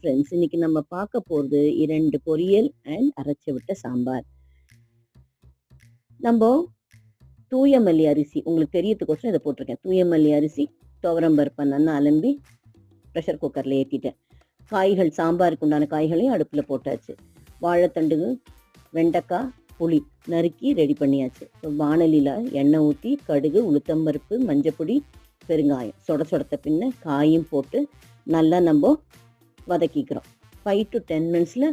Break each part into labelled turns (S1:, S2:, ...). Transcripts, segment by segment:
S1: Friends, இன்னைக்கு நம்ம பார்க்க போகிறது 2 பொரியல் அண்ட் அரைச்சி விட்ட சாம்பார். நம்ம தூய மல்லி அரிசி உங்களுக்கு தெரியறதுக்கோசரம் இதை போட்டிருக்கேன். தூய மல்லி அரிசி, துவரம் பருப்பை நல்லா அலம்பி ப்ரெஷர் குக்கரில் ஏற்றிட்டேன். காய்கள், சாம்பாருக்கு உண்டான காய்களையும் அடுப்பில் போட்டாச்சு. வாழைத்தண்டு, வெண்டைக்காய், புளி நறுக்கி ரெடி பண்ணியாச்சு. வாணலியில் எண்ணெய் ஊற்றி கடுகு, உளுத்தம்பருப்பு, மஞ்சப்பொடி, பெருங்காயம் சொடத்த பின்ன காயும் போட்டு நல்லா நம்ம வதக்கிக்கிறோம். 5 to 10 மினிட்ஸில்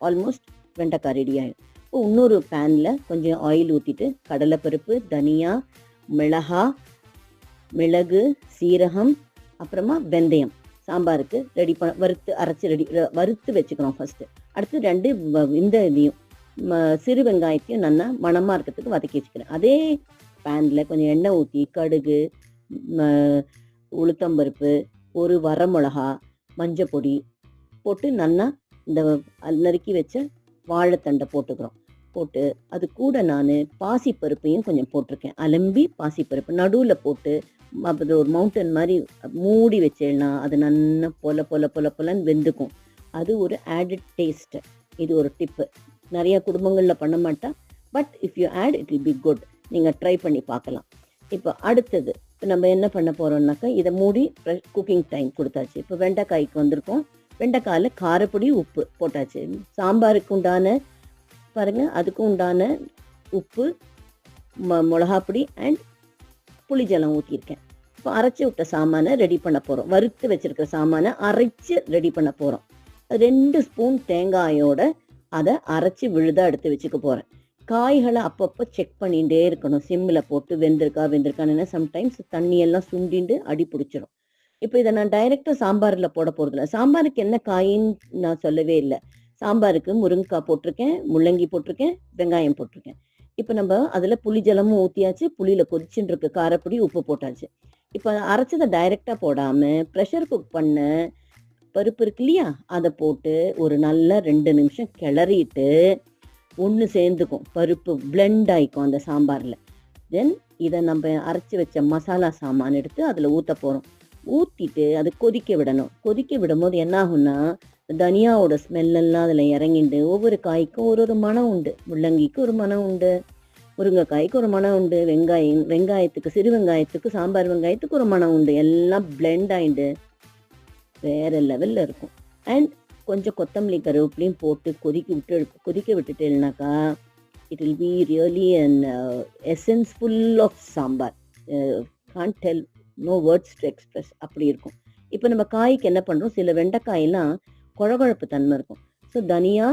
S1: ஆல்மோஸ்ட் வெண்டைக்காய் ரெடி ஆகிடும். இப்போ இன்னொரு பேனில் கொஞ்சம் ஆயில் ஊற்றிட்டு கடலைப்பருப்பு, தனியா, மிளகு, சீரகம், அப்புறமா வெந்தயம் சாம்பாருக்கு ரெடி வறுத்து வச்சுக்கிறோம் ஃபஸ்ட்டு. அடுத்து 2 இதையும் சிறு வெங்காயத்தையும் நல்லா மணமாக இருக்கிறதுக்கு வதக்கி வச்சுக்கிறேன். அதே பேனில் கொஞ்சம் எண்ணெய் ஊற்றி கடுகு, உளுத்தம்பருப்பு, ஒரு வரமிளகா, மஞ்சப்பொடி போட்டு நல்லா இந்த நறுக்கி வச்ச வாழைத்தண்டை போட்டுக்கிறோம். போட்டு அது கூட நான் பாசிப்பருப்பையும் கொஞ்சம் போட்டிருக்கேன். அலம்பி பாசிப்பருப்பு நடுவில் போட்டு அது ஒரு மவுண்டன் மாதிரி மூடி வச்சேன்னா அது நல்லா பொலன்னு வெந்துக்கும். அது ஒரு ஆடட் டேஸ்ட்டு. இது ஒரு டிப்பு. நிறைய குடும்பங்களில் பண்ண மாட்டா, but if you add it will be good. நீங்கள் ட்ரை பண்ணி பார்க்கலாம். இப்போ அடுத்தது நம்ம என்ன பண்ண போகிறோம்னாக்கா, இதை மூடி குக்கிங் டைம் கொடுத்தாச்சு. இப்போ வெண்டைக்காய்க்கு வந்திருக்கோம். வெண்டைக்காயில் காரப்பொடி, உப்பு போட்டாச்சு. சாம்பாருக்கு உண்டான பாருங்கள், அதுக்கும் உண்டான உப்பு, மிளகாப்பொடி அண்ட் புளிஜலம் ஊற்றியிருக்கேன். இப்போ அரைச்சி விட்ட சாமானை ரெடி பண்ண போகிறோம். வறுத்து வச்சுருக்கிற சாமானை அரைச்சி ரெடி பண்ண போகிறோம். 2 ஸ்பூன் தேங்காயோட அதை அரைச்சி விழுதாக எடுத்து வச்சுக்க போகிறேன். காய்களை அப்பப்போ செக் பண்ணிகிட்டே இருக்கணும். சிம்மில் போட்டு வெந்திருக்கான்னு. சம்டைம்ஸ் தண்ணியெல்லாம் சுண்டிண்டு அடி பிடிச்சிடும். இப்போ இதை நான் டைரெக்டாக சாம்பாரில் போட போகிறதில்ல. சாம்பாருக்கு என்ன காயின்னு நான் சொல்லவே இல்லை. சாம்பாருக்கு முருங்கைக்காய் போட்டிருக்கேன், முள்ளங்கி போட்டிருக்கேன், வெங்காயம் போட்டிருக்கேன். இப்போ நம்ம அதில் புளி ஜலமும் ஊற்றியாச்சு. புளியில் கொதிச்சுட்டு இருக்கு, காரப்பொடி, உப்பு போட்டாச்சு. இப்போ அரைச்சதை டைரெக்டாக போடாமல் ப்ரெஷர் குக் பண்ண பருப்பு இருக்கு இல்லையா, அதை போட்டு ஒரு நல்லா 2 நிமிஷம் கிளறிட்டு ஒன்று சேர்ந்துக்கும். பருப்பு பிளெண்ட் ஆகிக்கும் அந்த சாம்பாரில். தென் இதை நம்ம அரைச்சி வச்ச மசாலா சாமான் எடுத்து அதில் ஊற்ற போகிறோம். ஊற்றிட்டு அது கொதிக்க விடணும். கொதிக்க விடும்போது என்ன ஆகும்னா, தனியாவோட ஸ்மெல்லெல்லாம் அதில் இறங்கிண்டு ஒவ்வொரு காய்க்கும் ஒரு மனம் உண்டு. முள்ளங்கிக்கு ஒரு மனம் உண்டு, முருங்கைக்காய்க்கு ஒரு மனம் உண்டு, வெங்காயத்துக்கு, சிறு வெங்காயத்துக்கு, சாம்பார் வெங்காயத்துக்கு ஒரு மனம் உண்டு. எல்லாம் பிளெண்ட் ஆகிண்டு வேறு லெவலில் இருக்கும். அண்ட் கொஞ்சம் கொத்தமல்லி, கருவேப்பிலையும் போட்டு கொதிக்க விட்டுட்டேன்னாக்கா it will be really an essence full of sambar. Can't tell, no words to express. அப்படி இருக்கும். இப்போ நம்ம காய்க்கு என்ன பண்ணுறோம், சில வெண்டைக்காயெல்லாம் குழகுழப்பு தன்மை இருக்கும். ஸோ தனியா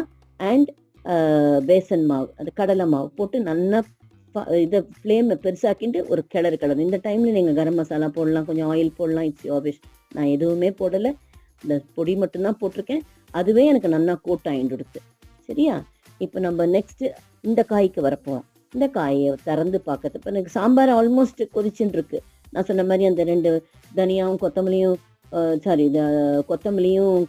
S1: அண்ட் பேசன் மாவு, அது கடலை மாவு போட்டு நல்லா இதை ஃப்ளேமை பெருசாக்கிட்டு ஒரு கிளறு. இந்த டைமில் நீங்கள் கரம் மசாலா போடலாம், கொஞ்சம் ஆயில் போடலாம். It's your wish. நான் எதுவுமே போடலை, இந்த பொடி மட்டும்தான் போட்டிருக்கேன். அதுவே எனக்கு நல்லா கோட் ஆகிடுடுது. சரியா? இப்போ நம்ம நெக்ஸ்ட்டு இந்த காய்க்கு வரப்போகிறோம். இந்த காயை திறந்து பார்க்கறது. இப்போ எனக்கு சாம்பார் ஆல்மோஸ்ட் கொதிச்சுன்னு இருக்கு. நான் சொன்ன மாதிரி அந்த 2 தனியாவும் கொத்தமல்லியும்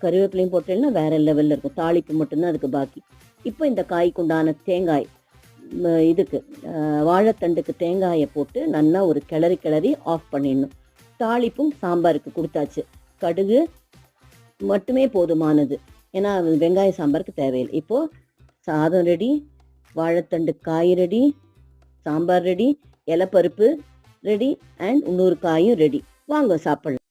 S1: கருவேப்பிலையும் போட்டேன்னா வேறு லெவலில் இருக்கும். தாளிப்பு மட்டும்தான் அதுக்கு பாக்கி. இப்போ இந்த காய்க்கு உண்டான தேங்காய், இதுக்கு வாழைத்தண்டுக்கு தேங்காயை போட்டு நல்லா ஒரு கிளறி ஆஃப் பண்ணிடணும். தாளிப்பும் சாம்பாருக்கு கொடுத்தாச்சு. கடுகு மட்டுமே போதுமானது. ஏன்னா வெங்காய சாம்பாருக்கு தேவையில்லை. இப்போது சாதம் ரெடி, வாழைத்தண்டு காய் ரெடி, சாம்பார் ரெடி, இலைப்பருப்பு ரெடி அண்ட் இன்னொரு காயும் ரெடி. வாங்க சாப்பிடலாம்.